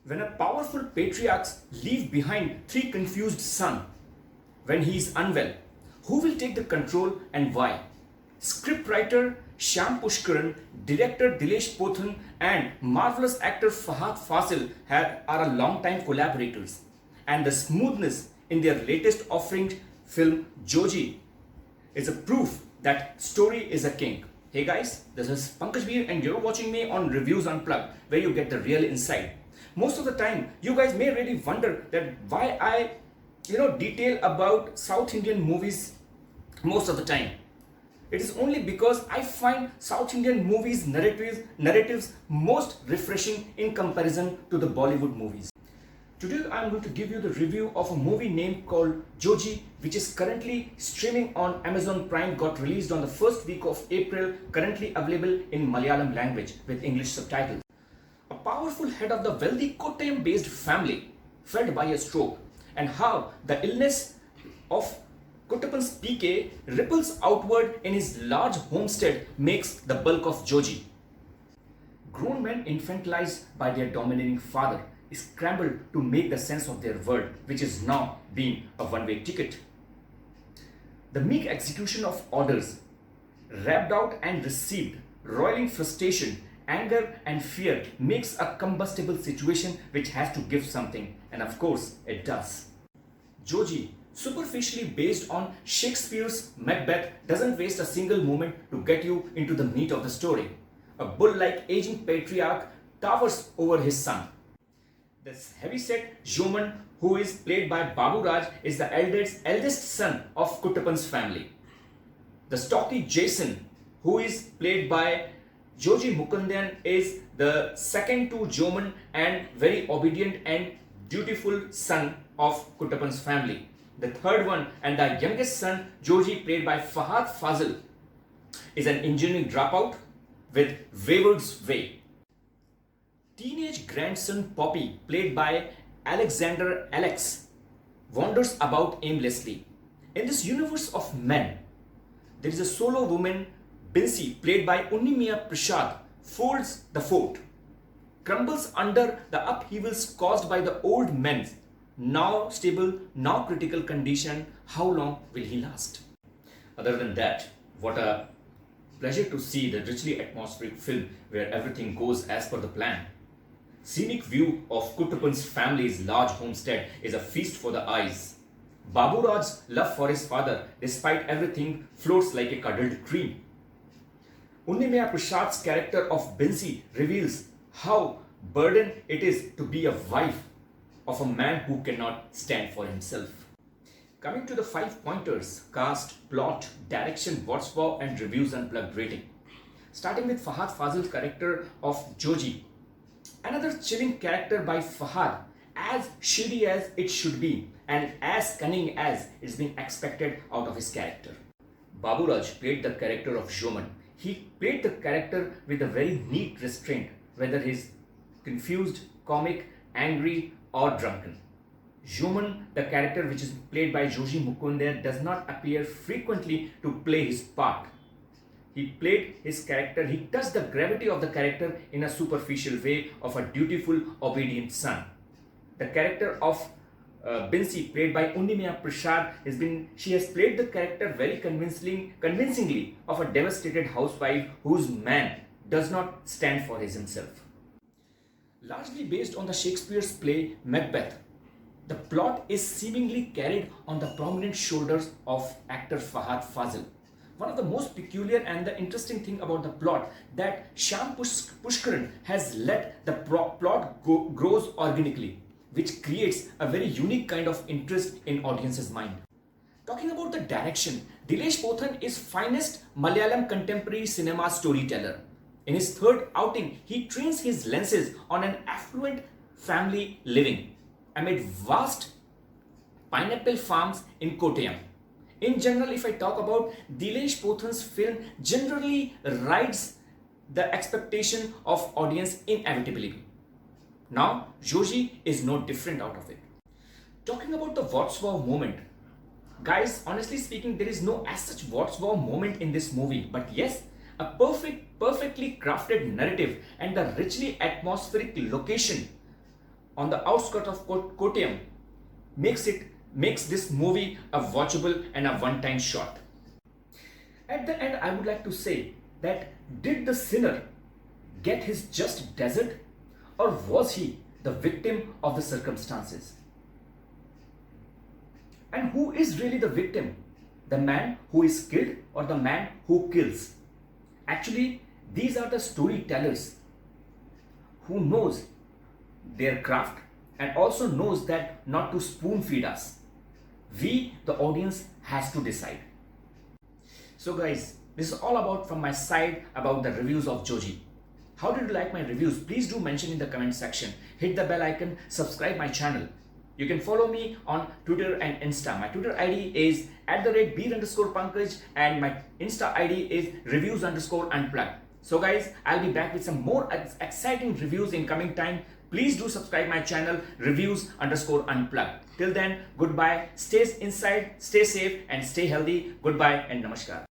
When a powerful patriarch leaves behind three confused sons when he is unwell, who will take the control and why? Scriptwriter Shyam Pushkaran, director Dilesh Pothan, and marvelous actor Fahad Fasil are a long-time collaborators. And the smoothness in their latest offering film Joji is a proof that story is a king. Hey guys, this is Pankaj Veer and you're watching me on Reviews Unplugged, where you get the real insight. Most of the time, you guys may really wonder that why I detail about South Indian movies most of the time. It is only because I find South Indian movies narratives most refreshing in comparison to the Bollywood movies. Today I am going to give you the review of a movie named called Joji, which is currently streaming on Amazon Prime, got released on the first week of April, currently available in Malayalam language with English subtitles. A powerful head of the wealthy Kottayam based family felled by a stroke, and how the illness of Kuttappan's PK ripples outward in his large homestead makes the bulk of Joji. Grown men infantilized by their dominating father scramble to make the sense of their world, which is now being a one-way ticket. The meek execution of orders, rapped out and received, roiling frustration, anger and fear makes a combustible situation which has to give something, and of course it does. Joji, superficially based on Shakespeare's Macbeth, doesn't waste a single moment to get you into the meat of the story. A bull-like aging patriarch towers over his son. This heavy-set Joman, who is played by Babu Raj, is the eldest son of Kuttappan's family. The stocky Jason, who is played by Joji Mukundan, is the second to Joman and very obedient and dutiful son of Kuttappan's family. The third one and the youngest son, Joji, played by Fahad Fazil, is an engineering dropout with wayward's way. Teenage grandson Poppy, played by Alexander Alex, wanders about aimlessly. In this universe of men, there is a solo woman, Binsi, played by Unnimia Prasad, folds the fort, crumbles under the upheavals caused by the old men's now stable, now critical condition. How long will he last? Other than that, what a pleasure to see the richly atmospheric film where everything goes as per the plan. Scenic view of Kuttappan's family's large homestead is a feast for the eyes. Babu Raj's love for his father, despite everything, floats like a cuddled cream. Unnimaya Prasad's character of Binsi reveals how burden it is to be a wife of a man who cannot stand for himself. Coming to the 5 pointers: cast, plot, direction, what's wow, and Reviews Unplugged rating. Starting with Fahad Fazil's character of Joji. Another chilling character by Fahad, as shady as it should be and as cunning as is being expected out of his character. Babu Raj played the character of Joman. He played the character with a very neat restraint, whether he's confused, comic, angry or drunken. Joman, the character which is played by Joji Mukundan, does not appear frequently to play his part. He played his character, he touched the gravity of the character in a superficial way of a dutiful, obedient son. The character of Binsi, played by Unnimaya Prasad, she has played the character very convincingly of a devastated housewife whose man does not stand for himself. Largely based on the Shakespeare's play Macbeth, the plot is seemingly carried on the prominent shoulders of actor Fahad Fazil. One of the most peculiar and the interesting thing about the plot that Shyam Pushkaran has let the plot grows organically, which creates a very unique kind of interest in audience's mind. Talking about the direction, Dilesh Pothan is finest Malayalam contemporary cinema storyteller. In his third outing, he trains his lenses on an affluent family living amid vast pineapple farms in Kottayam. In general, if I talk about Dilesh Pothan's film, generally rides the expectation of audience inevitably. Now, Joji is no different out of it. Talking about the what's wow moment, guys, honestly speaking, there is no as such what's wow moment in this movie, but yes, a perfectly crafted narrative and the richly atmospheric location on the outskirts of Kottayam makes this movie a watchable and a one-time shot. At the end, I would like to say that did the sinner get his just desert, or was he the victim of the circumstances? And who is really the victim? The man who is killed or the man who kills? Actually, these are the storytellers who knows their craft and also knows that not to spoon feed us. We, the audience, has to decide. So guys, this is all about from my side about the reviews of Joji. How did you like my reviews? Please do mention in the comment section. Hit the bell icon, subscribe my channel. You can follow me on Twitter and Insta. My Twitter ID is @beer_Pankaj and my Insta ID is reviews_unplugged. So guys, I'll be back with some more exciting reviews in coming time. Please do subscribe my channel reviews_unplugged. Till then, goodbye. Stay inside, stay safe and stay healthy. Goodbye and namaskar.